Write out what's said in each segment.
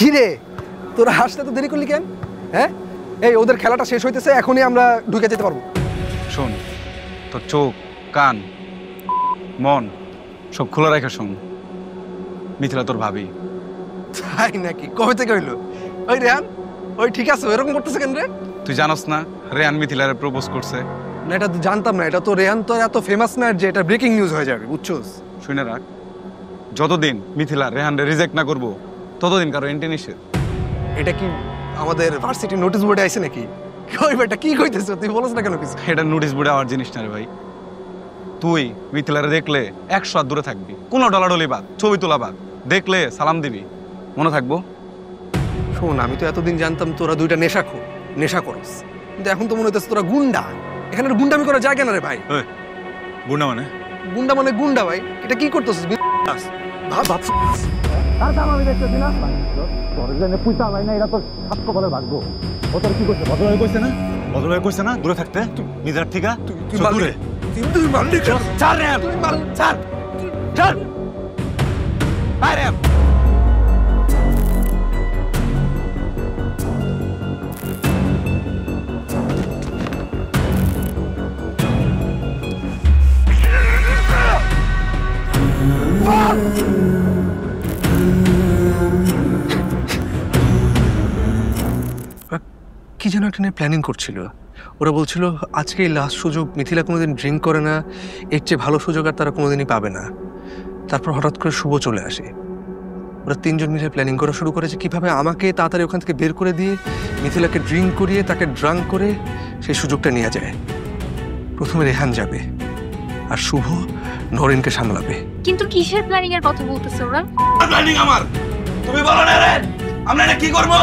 কি রে তোরা হাসতে তো দেরি করলি কেন? হ্যাঁ এই ওদের খেলাটা শেষ হইতেছে, এখনই আমরা ঢুকে যেতে পারবো। শোন, তোর চোখ, কান, মন সব খোলা রেখে শোন। মিথিলা তোর ভাবি। তাই নাকি? কবে থেকে হইলো? ওই রেহান, ওই ঠিক আছে, এরকম করতেছে কেন রে? তুই জানোস না রেহান মিথিলারে প্রপোজ করছে? না, এটা তো জানতাম না। এটা তো রেহান তো এত ফেমাস না যে এটা ব্রেকিং নিউজ হয়ে যাবে, বুঝছোস? শুনে রাখ, যতদিন মিথিলা রেহানরে রিজেক্ট না করবো ততদিন কারো এন্ট্রি নিষেধ। এটা কি আমাদের ভার্সিটি নোটিশ বোর্ডে আইছে নাকি? ওই বেটা কি কইতেছ? তুই বলছ না কেন কিছু? এটা নোটিশ বোর্ডে আমার জিনিস না রে ভাই। তুই মিথিলারে দেখলে 100 হাত দূরে থাকবি, কোনো ডলাডলি বাদ, ছবি তোলা বাদ, দেখলে সালাম দিবি, মনে থাকবো। শোন, আমি তো এতদিন জানতাম তোরা দুইটা নেশা করস, কিন্তু এখন তো মনে হইতেছে তোরা গুন্ডা। এখানে গুন্ডামি করা যায় কেন রে ভাই? গুন্ডা মানে? গুন্ডা মানে গুন্ডা ভাই। এটা কি করতেছিস? আমি দেখতেছি না তোর জন্য পয়সা হয় না, এটা তো সাত কপালের ভাগ্য। ও তোর কি করছে? ভদ্রভাবে কইছে না? ভদ্রভাবে কইছে না দূরে থাকতে নিজের ঠিকা? দূরে তুই মারলি কেন? ছাড় রে, ছাড় ছাড় বাইরে। কি যেন একটা নিয়ে প্ল্যানিং করছিল। ওরা বলছিল আজকেই লাস্ট সুযোগ, মিথিলা কোনোদিন ড্রিঙ্ক করে না, এর চেয়ে ভালো সুযোগ আর তারা কোনোদিনই পাবে না। তারপর হঠাৎ করে শুভ চলে আসে। ওরা তিনজন মিলে প্ল্যানিং করা শুরু করেছে কিভাবে আমাকে তাড়াতাড়ি ওখান থেকে বের করে দিয়ে মিথিলাকে ড্রিঙ্ক করিয়ে তাকে ড্রাঙ্ক করে সেই সুযোগটা নিয়ে যায়। প্রথমে রেহান যাবে আর শুভ নরেনকে সামলাবে। কিন্তু কিসের প্ল্যানিং এর কথা বলতেছে ওরা? প্ল্যানিং আমার, তুমি বলো না রে আমরা এটা কি করবো?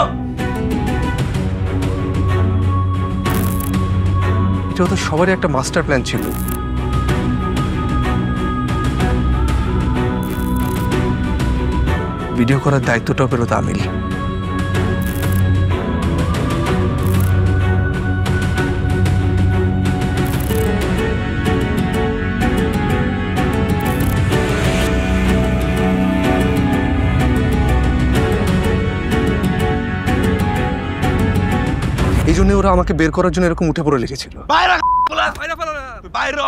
এটা ওদের সবারই একটা মাস্টার প্ল্যান ছিল। ভিডিও করার দায়িত্বটাও পেল তামিল। এই জন্য ওরা আমাকে বের করার জন্য এরকম উঠে পড়ে লেগেছিল। বাইরে বাইরে